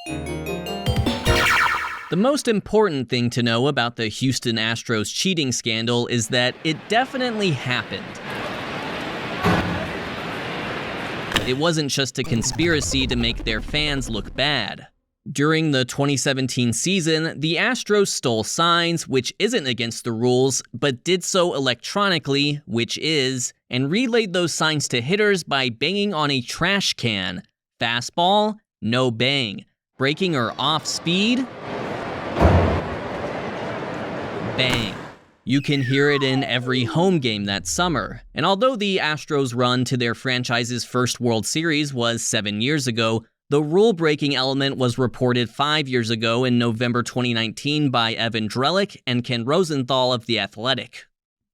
The most important thing to know about the Houston Astros cheating scandal is that it definitely happened. It wasn't just a conspiracy to make their fans look bad. During the 2017 season, the Astros stole signs, which isn't against the rules, but did so electronically, which is, and relayed those signs to hitters by banging on a trash can. Fastball, no bang. Breaking or off speed, bang. You can hear it in every home game that summer. And although the Astros' run to their franchise's first World Series was 7 years ago, the rule-breaking element was reported 5 years ago in November 2019 by Evan Drellich and Ken Rosenthal of The Athletic.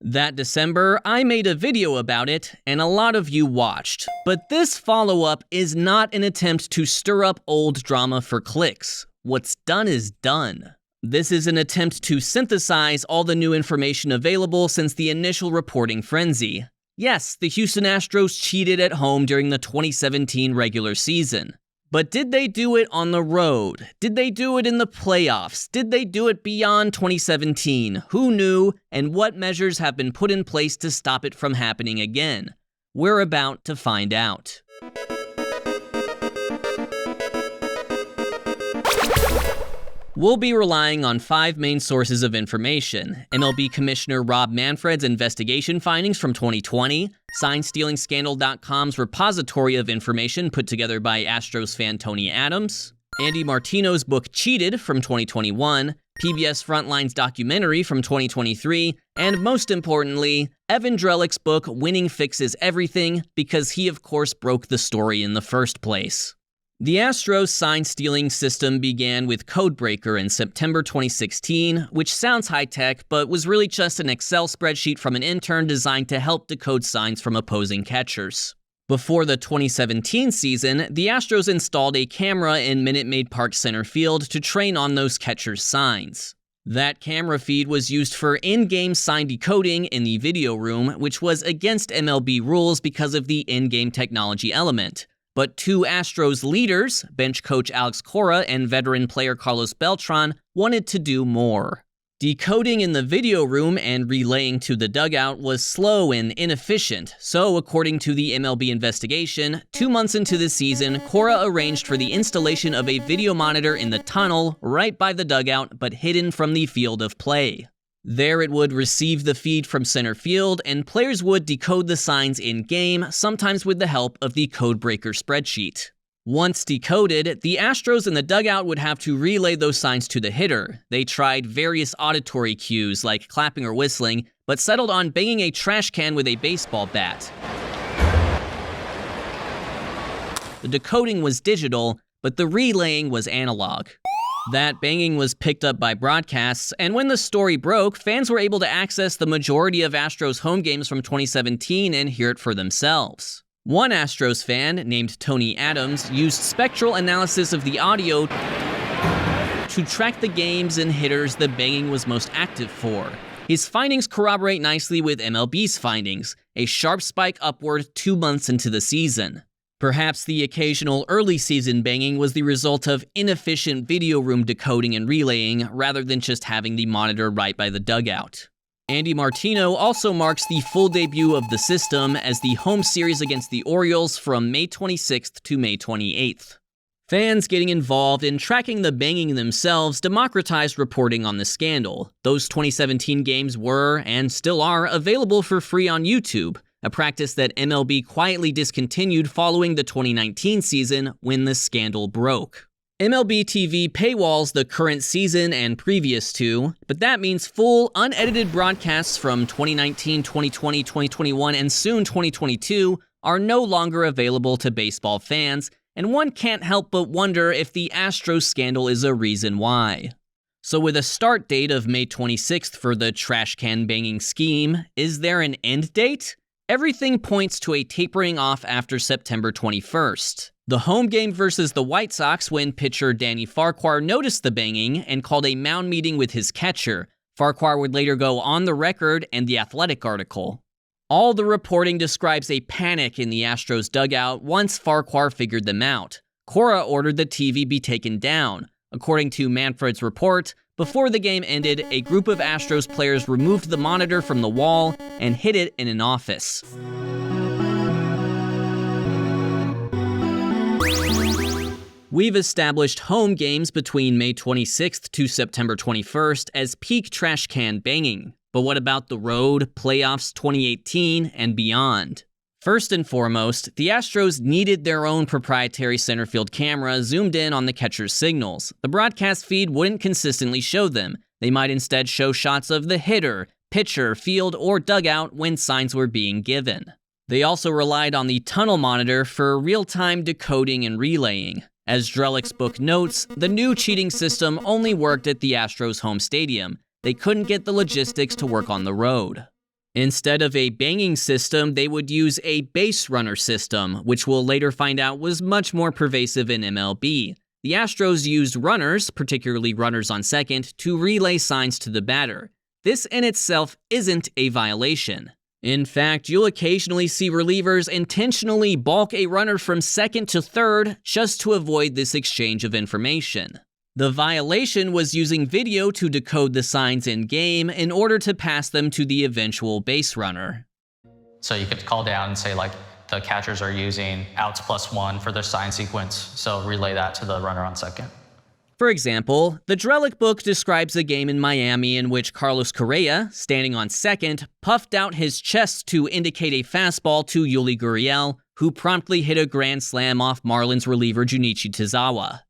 That December, I made a video about it, and a lot of you watched. But this follow-up is not an attempt to stir up old drama for clicks. What's done is done. This is an attempt to synthesize all the new information available since the initial reporting frenzy. Yes, the Houston Astros cheated at home during the 2017 regular season. But did they do it on the road? Did they do it in the playoffs? Did they do it beyond 2017? Who knew? And what measures have been put in place to stop it from happening again? We're about to find out. We'll be relying on 5 main sources of information: MLB Commissioner Rob Manfred's investigation findings from 2020, SignStealingScandal.com's repository of information put together by Astros fan Tony Adams, Andy Martino's book Cheated from 2021, PBS Frontline's documentary from 2023, and most importantly, Evan Drellich's book Winning Fixes Everything, because he of course broke the story in the first place. The Astros sign-stealing system began with Codebreaker in September 2016, which sounds high-tech, but was really just an Excel spreadsheet from an intern designed to help decode signs from opposing catchers. Before the 2017 season, the Astros installed a camera in Minute Maid Park center field to train on those catchers' signs. That camera feed was used for in-game sign decoding in the video room, which was against MLB rules because of the in-game technology element. But 2 Astros leaders, bench coach Alex Cora and veteran player Carlos Beltran, wanted to do more. Decoding in the video room and relaying to the dugout was slow and inefficient, so according to the MLB investigation, 2 months into the season, Cora arranged for the installation of a video monitor in the tunnel right by the dugout but hidden from the field of play. There it would receive the feed from center field, and players would decode the signs in-game, sometimes with the help of the Codebreaker spreadsheet. Once decoded, the Astros in the dugout would have to relay those signs to the hitter. They tried various auditory cues like clapping or whistling, but settled on banging a trash can with a baseball bat. The decoding was digital, but the relaying was analog. That banging was picked up by broadcasts, and when the story broke, fans were able to access the majority of Astros home games from 2017 and hear it for themselves. One Astros fan, named Tony Adams, used spectral analysis of the audio to track the games and hitters the banging was most active for. His findings corroborate nicely with MLB's findings, a sharp spike upward 2 months into the season. Perhaps the occasional early season banging was the result of inefficient video room decoding and relaying rather than just having the monitor right by the dugout. Andy Martino also marks the full debut of the system as the home series against the Orioles from May 26th to May 28th. Fans getting involved in tracking the banging themselves democratized reporting on the scandal. Those 2017 games were, and still are, available for free on YouTube, a practice that MLB quietly discontinued following the 2019 season when the scandal broke. MLB TV paywalls the current season and previous two, but that means full, unedited broadcasts from 2019, 2020, 2021, and soon 2022 are no longer available to baseball fans, and one can't help but wonder if the Astros scandal is a reason why. So with a start date of May 26th for the trash can banging scheme, is there an end date? Everything points to a tapering off after September 21st. The home game versus the White Sox when pitcher Danny Farquhar noticed the banging and called a mound meeting with his catcher. Farquhar would later go on the record and the Athletic article. All the reporting describes a panic in the Astros dugout once Farquhar figured them out. Cora ordered the TV be taken down. According to Manfred's report, before the game ended, a group of Astros players removed the monitor from the wall and hid it in an office. We've established home games between May 26th to September 21st as peak trash can banging. But what about the road, playoffs 2018, and beyond? First and foremost, the Astros needed their own proprietary center field camera zoomed in on the catcher's signals. The broadcast feed wouldn't consistently show them. They might instead show shots of the hitter, pitcher, field, or dugout when signs were being given. They also relied on the tunnel monitor for real-time decoding and relaying. As Drellick's book notes, the new cheating system only worked at the Astros' home stadium. They couldn't get the logistics to work on the road. Instead of a banging system, they would use a base runner system, which we'll later find out was much more pervasive in MLB. The Astros used runners, particularly runners on second, to relay signs to the batter. This in itself isn't a violation. In fact, you'll occasionally see relievers intentionally balk a runner from second to third just to avoid this exchange of information. The violation was using video to decode the signs in-game in order to pass them to the eventual base runner. So you could call down and say, like, the catchers are using outs +1 for their sign sequence, so relay that to the runner on second. For example, the Drellick book describes a game in Miami in which Carlos Correa, standing on second, puffed out his chest to indicate a fastball to Yuli Gurriel, who promptly hit a grand slam off Marlins reliever Junichi Tozawa.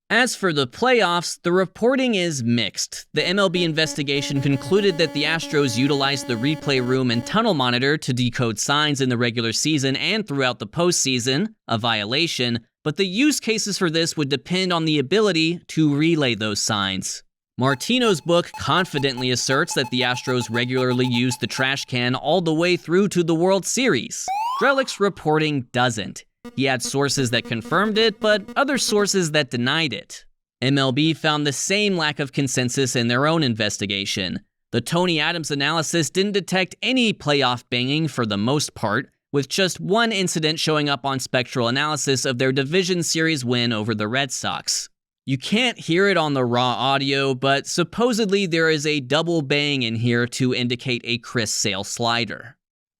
As for the playoffs, the reporting is mixed. The MLB investigation concluded that the Astros utilized the replay room and tunnel monitor to decode signs in the regular season and throughout the postseason, a violation, but the use cases for this would depend on the ability to relay those signs. Martino's book confidently asserts that the Astros regularly used the trash can all the way through to the World Series. Drellick's reporting doesn't. He had sources that confirmed it, but other sources that denied it. MLB found the same lack of consensus in their own investigation. The Tony Adams analysis didn't detect any playoff banging for the most part, with just one incident showing up on spectral analysis of their division series win over the Red Sox. You can't hear it on the raw audio, but supposedly there is a double bang in here to indicate a Chris Sale slider.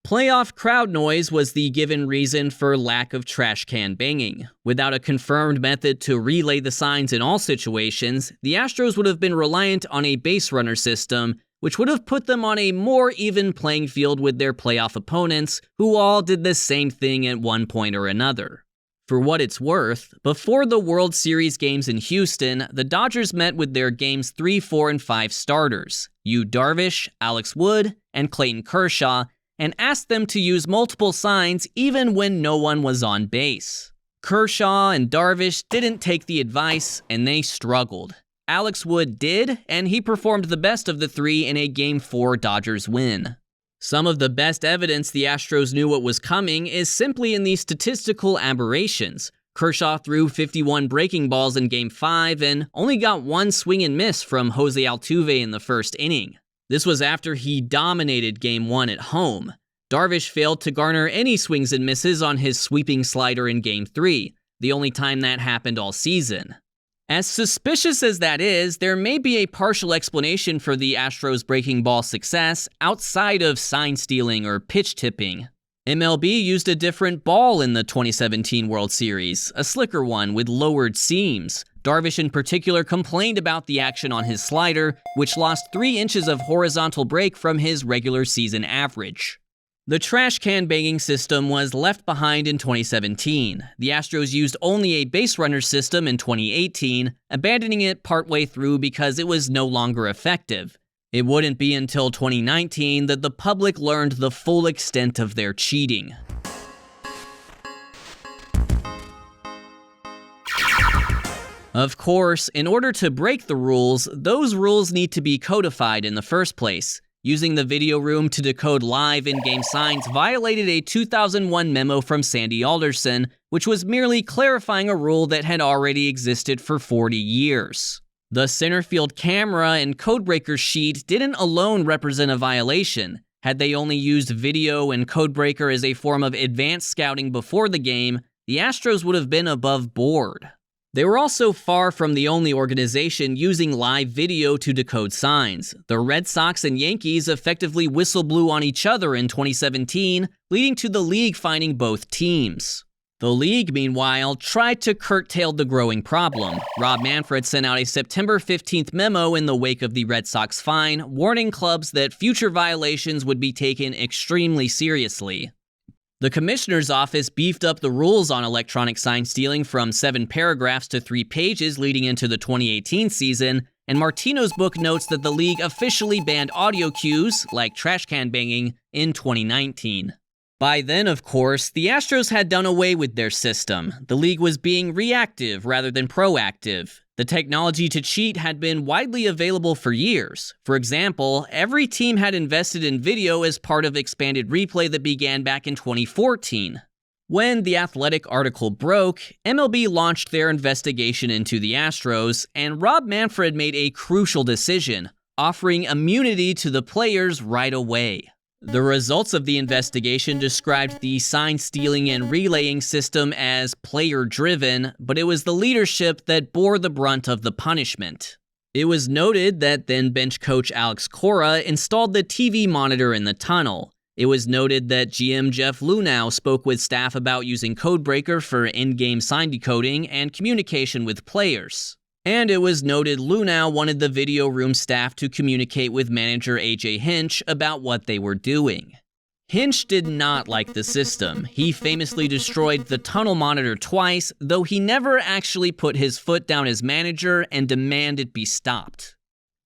Playoff crowd noise was the given reason for lack of trash can banging. Without a confirmed method to relay the signs in all situations, the Astros would have been reliant on a base runner system, which would have put them on a more even playing field with their playoff opponents, who all did the same thing at one point or another. For what it's worth, before the World Series games in Houston, the Dodgers met with their games 3, 4, and 5 starters, Yu Darvish, Alex Wood, and Clayton Kershaw, and asked them to use multiple signs even when no one was on base. Kershaw and Darvish didn't take the advice, and they struggled. Alex Wood did, and he performed the best of the three in a Game 4 Dodgers win. Some of the best evidence the Astros knew what was coming is simply in the statistical aberrations. Kershaw threw 51 breaking balls in Game 5 and only got one swing and miss from Jose Altuve in the first inning. This was after he dominated Game 1 at home. Darvish failed to garner any swings and misses on his sweeping slider in Game 3, the only time that happened all season. As suspicious as that is, there may be a partial explanation for the Astros' breaking ball success outside of sign stealing or pitch tipping. MLB used a different ball in the 2017 World Series, a slicker one with lowered seams. Darvish in particular complained about the action on his slider, which lost 3 inches of horizontal break from his regular season average. The trash can banging system was left behind in 2017. The Astros used only a base runner system in 2018, abandoning it partway through because it was no longer effective. It wouldn't be until 2019 that the public learned the full extent of their cheating. Of course, in order to break the rules, those rules need to be codified in the first place. Using the video room to decode live in-game signs violated a 2001 memo from Sandy Alderson, which was merely clarifying a rule that had already existed for 40 years. The center field camera and codebreaker sheet didn't alone represent a violation. Had they only used video and codebreaker as a form of advanced scouting before the game, the Astros would have been above board. They were also far from the only organization using live video to decode signs. The Red Sox and Yankees effectively whistle-blew on each other in 2017, leading to the league fining both teams. The league, meanwhile, tried to curtail the growing problem. Rob Manfred sent out a September 15th memo in the wake of the Red Sox fine, warning clubs that future violations would be taken extremely seriously. The commissioner's office beefed up the rules on electronic sign stealing from 7 paragraphs to 3 pages leading into the 2018 season, and Martino's book notes that the league officially banned audio cues, like trash can banging, in 2019. By then, of course, the Astros had done away with their system. The league was being reactive rather than proactive. The technology to cheat had been widely available for years. For example, every team had invested in video as part of expanded replay that began back in 2014. When The Athletic article broke, MLB launched their investigation into the Astros, and Rob Manfred made a crucial decision, offering immunity to the players right away. The results of the investigation described the sign stealing and relaying system as player-driven, but it was the leadership that bore the brunt of the punishment. It was noted that then bench coach Alex Cora installed the TV monitor in the tunnel. It was noted that GM Jeff Luhnow spoke with staff about using Codebreaker for in-game sign decoding and communication with players. And it was noted Luhnow wanted the video room staff to communicate with manager AJ Hinch about what they were doing. Hinch did not like the system. He famously destroyed the tunnel monitor twice, though he never actually put his foot down as manager and demanded it be stopped.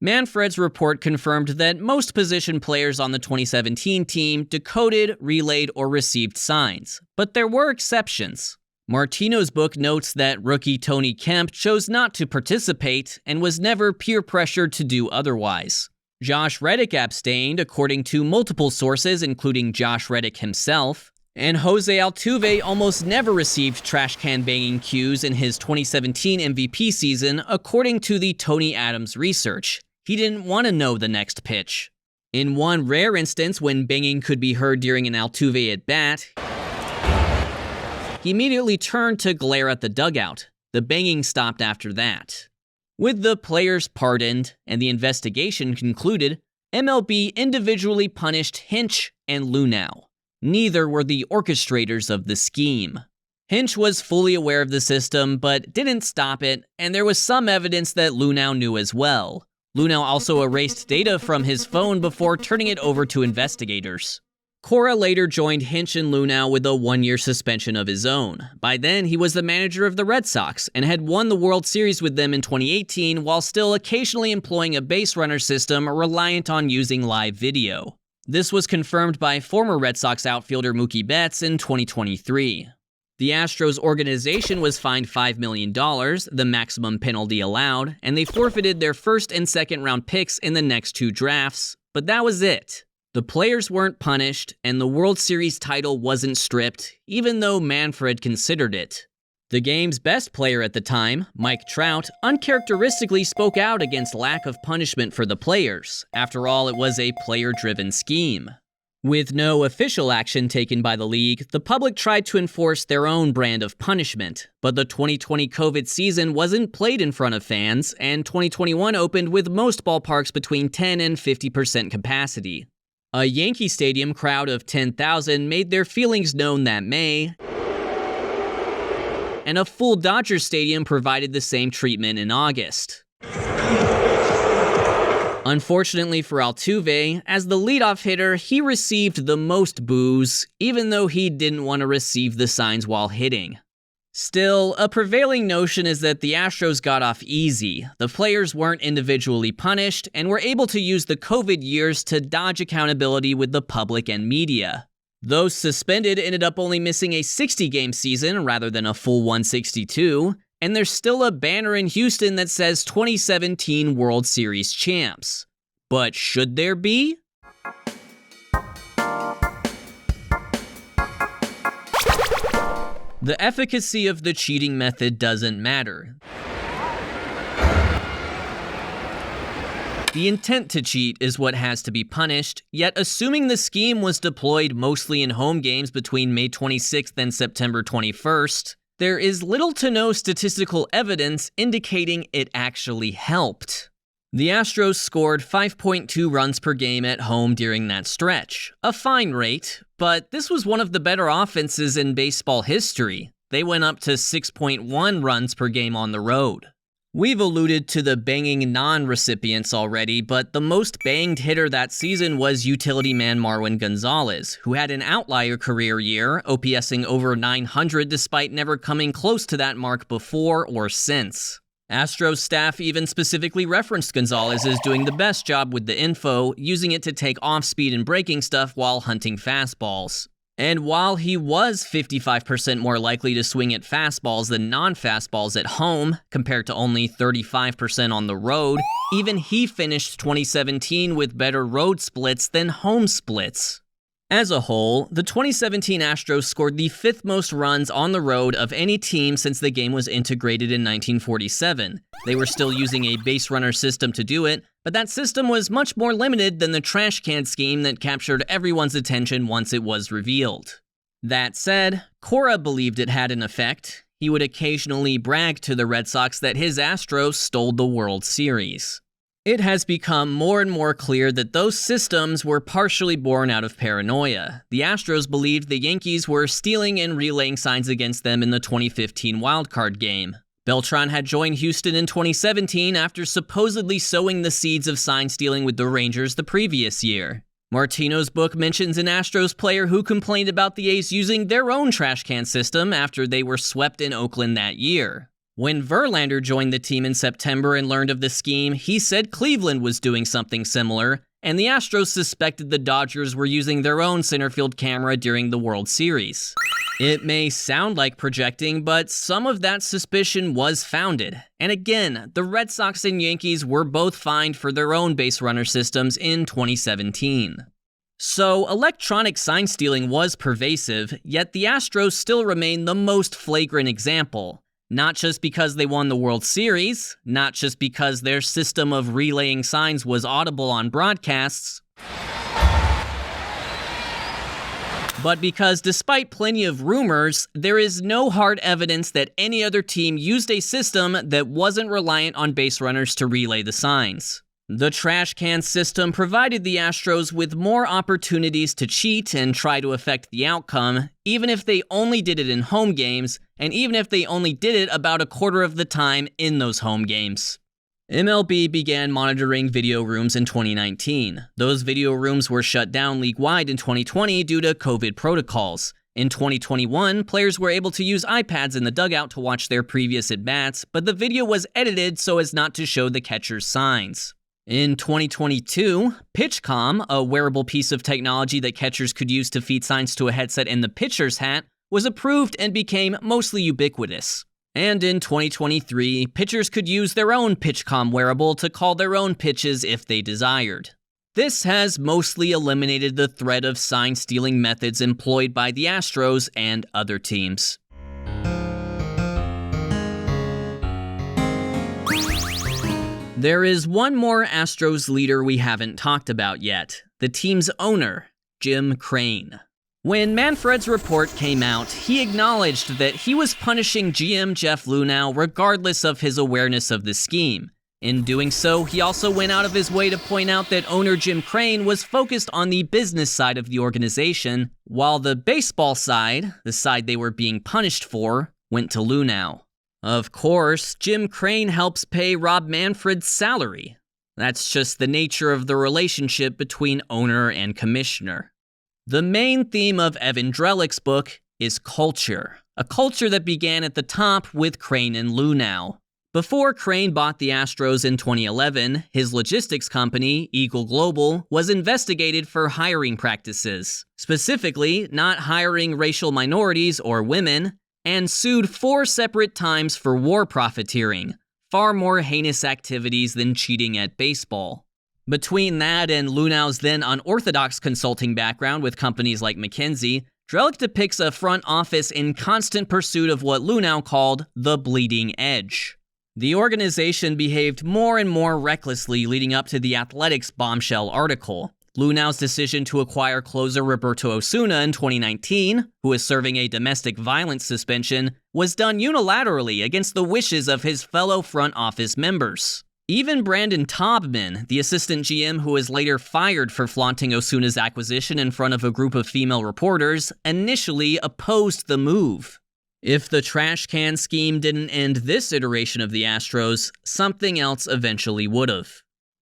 Manfred's report confirmed that most position players on the 2017 team decoded, relayed, or received signs, but there were exceptions. Martino's book notes that rookie Tony Kemp chose not to participate and was never peer pressured to do otherwise. Josh Reddick abstained, according to multiple sources, including Josh Reddick himself. And Jose Altuve almost never received trash can banging cues in his 2017 MVP season, according to the Tony Adams research. He didn't want to know the next pitch. In one rare instance when banging could be heard during an Altuve at-bat, he immediately turned to glare at the dugout. The banging stopped after that. With the players pardoned and the investigation concluded, MLB individually punished Hinch and Luhnow. Neither were the orchestrators of the scheme. Hinch was fully aware of the system, but didn't stop it, and there was some evidence that Luhnow knew as well. Luhnow also erased data from his phone before turning it over to investigators. Cora later joined Hinch and Luhnow with a 1-year suspension of his own. By then, he was the manager of the Red Sox and had won the World Series with them in 2018 while still occasionally employing a baserunner system reliant on using live video. This was confirmed by former Red Sox outfielder Mookie Betts in 2023. The Astros organization was fined $5 million, the maximum penalty allowed, and they forfeited their first and second round picks in the next 2 drafts. But that was it. The players weren't punished, and the World Series title wasn't stripped, even though Manfred considered it. The game's best player at the time, Mike Trout, uncharacteristically spoke out against lack of punishment for the players. After all, it was a player-driven scheme. With no official action taken by the league, the public tried to enforce their own brand of punishment. But the 2020 COVID season wasn't played in front of fans, and 2021 opened with most ballparks between 10 and 50% capacity. A Yankee Stadium crowd of 10,000 made their feelings known that May, and a full Dodger Stadium provided the same treatment in August. Unfortunately for Altuve, as the leadoff hitter, he received the most boos, even though he didn't want to receive the signs while hitting. Still, a prevailing notion is that the Astros got off easy. The players weren't individually punished and were able to use the COVID years to dodge accountability with the public and media. Those suspended ended up only missing a 60-game season rather than a full 162, and there's still a banner in Houston that says 2017 World Series champs. But should there be? The efficacy of the cheating method doesn't matter. The intent to cheat is what has to be punished, yet assuming the scheme was deployed mostly in home games between May 26th and September 21st, there is little to no statistical evidence indicating it actually helped. The Astros scored 5.2 runs per game at home during that stretch, a fine rate, but this was one of the better offenses in baseball history. They went up to 6.1 runs per game on the road. We've alluded to the banging non-recipients already, but the most banged hitter that season was utility man Marwin Gonzalez, who had an outlier career year, OPSing over 900 despite never coming close to that mark before or since. Astros staff even specifically referenced Gonzalez as doing the best job with the info, using it to take off-speed and breaking stuff while hunting fastballs. And while he was 55% more likely to swing at fastballs than non-fastballs at home, compared to only 35% on the road, even he finished 2017 with better road splits than home splits. As a whole, the 2017 Astros scored the 5th most runs on the road of any team since the game was integrated in 1947. They were still using a base runner system to do it, but that system was much more limited than the trash can scheme that captured everyone's attention once it was revealed. That said, Cora believed it had an effect. He would occasionally brag to the Red Sox that his Astros stole the World Series. It has become more and more clear that those systems were partially born out of paranoia. The Astros believed the Yankees were stealing and relaying signs against them in the 2015 wildcard game. Beltran had joined Houston in 2017 after supposedly sowing the seeds of sign stealing with the Rangers the previous year. Martino's book mentions an Astros player who complained about the A's using their own trash can system after they were swept in Oakland that year. When Verlander joined the team in September and learned of the scheme, he said Cleveland was doing something similar, and the Astros suspected the Dodgers were using their own center field camera during the World Series. It may sound like projecting, but some of that suspicion was founded. And again, the Red Sox and Yankees were both fined for their own base runner systems in 2017. So, electronic sign stealing was pervasive, yet the Astros still remain the most flagrant example. Not just because they won the World Series, not just because their system of relaying signs was audible on broadcasts, but because despite plenty of rumors, there is no hard evidence that any other team used a system that wasn't reliant on base runners to relay the signs. The trash can system provided the Astros with more opportunities to cheat and try to affect the outcome, even if they only did it in home games, and even if they only did it about a quarter of the time in those home games. MLB began monitoring video rooms in 2019. Those video rooms were shut down league-wide in 2020 due to COVID protocols. In 2021, players were able to use iPads in the dugout to watch their previous at-bats, but the video was edited so as not to show the catcher's signs. In 2022, PitchCom, a wearable piece of technology that catchers could use to feed signs to a headset in the pitcher's hat, was approved and became mostly ubiquitous. And in 2023, pitchers could use their own PitchCom wearable to call their own pitches if they desired. This has mostly eliminated the threat of sign-stealing methods employed by the Astros and other teams. There is one more Astros leader we haven't talked about yet, the team's owner, Jim Crane. When Manfred's report came out, he acknowledged that he was punishing GM Jeff Luhnow regardless of his awareness of the scheme. In doing so, he also went out of his way to point out that owner Jim Crane was focused on the business side of the organization, while the baseball side, the side they were being punished for, went to Luhnow. Of course, Jim Crane helps pay Rob Manfred's salary. That's just the nature of the relationship between owner and commissioner. The main theme of Evan Drellick's book is culture, a culture that began at the top with Crane and Luhnow. Before Crane bought the Astros in 2011, his logistics company, Eagle Global, was investigated for hiring practices, specifically not hiring racial minorities or women, and sued 4 separate times for war profiteering, far more heinous activities than cheating at baseball. Between that and Luhnow's then unorthodox consulting background with companies like McKinsey, Drellick depicts a front office in constant pursuit of what Luhnow called the bleeding edge. The organization behaved more and more recklessly leading up to the Athletics bombshell article. Lunau's decision to acquire closer Roberto Osuna in 2019, who is serving a domestic violence suspension, was done unilaterally against the wishes of his fellow front office members. Even Brandon Taubman, the assistant GM who was later fired for flaunting Osuna's acquisition in front of a group of female reporters, initially opposed the move. If the trash can scheme didn't end this iteration of the Astros, something else eventually would've.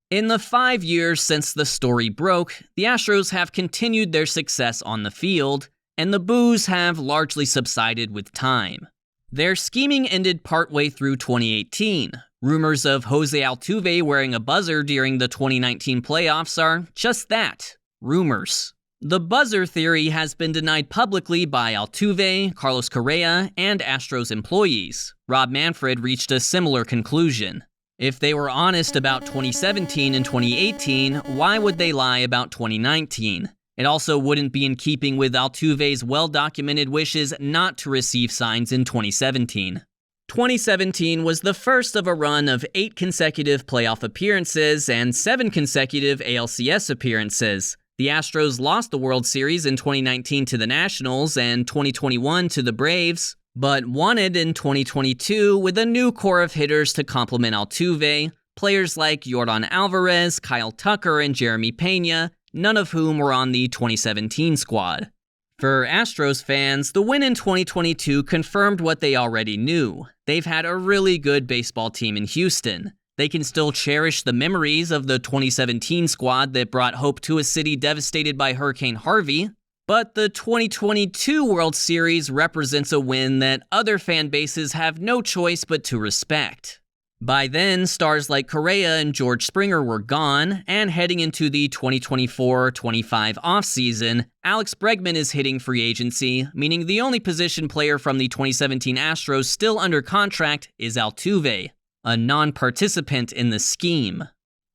In the 5 years since the story broke, the Astros have continued their success on the field, and the boos have largely subsided with time. Their scheming ended partway through 2018. Rumors of Jose Altuve wearing a buzzer during the 2019 playoffs are just that, rumors. The buzzer theory has been denied publicly by Altuve, Carlos Correa, and Astros employees. Rob Manfred reached a similar conclusion. If they were honest about 2017 and 2018, why would they lie about 2019? It also wouldn't be in keeping with Altuve's well-documented wishes not to receive signs in 2017. 2017 was the first of a run of 8 consecutive playoff appearances and 7 consecutive ALCS appearances. The Astros lost the World Series in 2019 to the Nationals and 2021 to the Braves, but won it in 2022 with a new core of hitters to complement Altuve, players like Yordan Alvarez, Kyle Tucker, and Jeremy Pena, none of whom were on the 2017 squad. For Astros fans, the win in 2022 confirmed what they already knew. They've had a really good baseball team in Houston. They can still cherish the memories of the 2017 squad that brought hope to a city devastated by Hurricane Harvey, but the 2022 World Series represents a win that other fan bases have no choice but to respect. By then, stars like Correa and George Springer were gone, and heading into the 2024-25 offseason, Alex Bregman is hitting free agency, meaning the only position player from the 2017 Astros still under contract is Altuve, a non-participant in the scheme.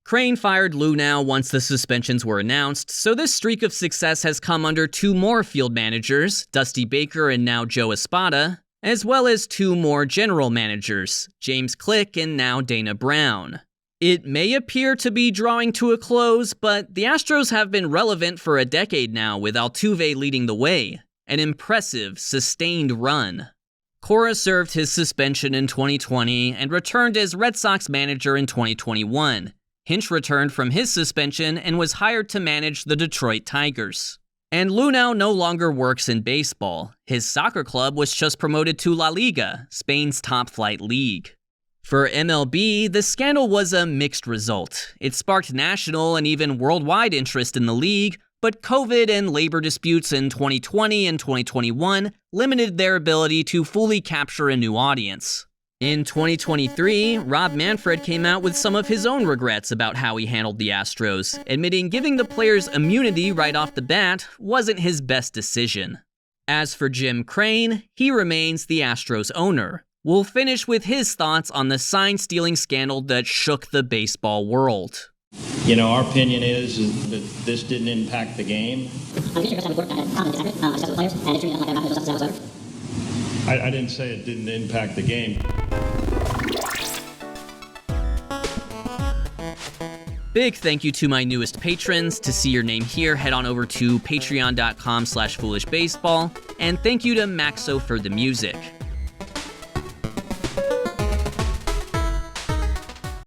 Crane fired Lunau once the suspensions were announced, so this streak of success has come under 2 more field managers, Dusty Baker and now Joe Espada, as well as 2 more general managers, James Click and now Dana Brown. It may appear to be drawing to a close, but the Astros have been relevant for a decade now with Altuve leading the way. An impressive, sustained run. Cora served his suspension in 2020 and returned as Red Sox manager in 2021. Hinch returned from his suspension and was hired to manage the Detroit Tigers. And Lunau no longer works in baseball. His soccer club was just promoted to La Liga, Spain's top-flight league. For MLB, the scandal was a mixed result. It sparked national and even worldwide interest in the league, but COVID and labor disputes in 2020 and 2021 limited their ability to fully capture a new audience. In 2023, Rob Manfred came out with some of his own regrets about how he handled the Astros, admitting giving the players immunity right off the bat wasn't his best decision. As for Jim Crane, he remains the Astros owner. We'll finish with his thoughts on the sign-stealing scandal that shook the baseball world. You know, our opinion is that this didn't impact the game. I didn't say it didn't impact the game. Big thank you to my newest patrons. To see your name here, head on over to patreon.com/foolishbaseball. And thank you to Maxo for the music.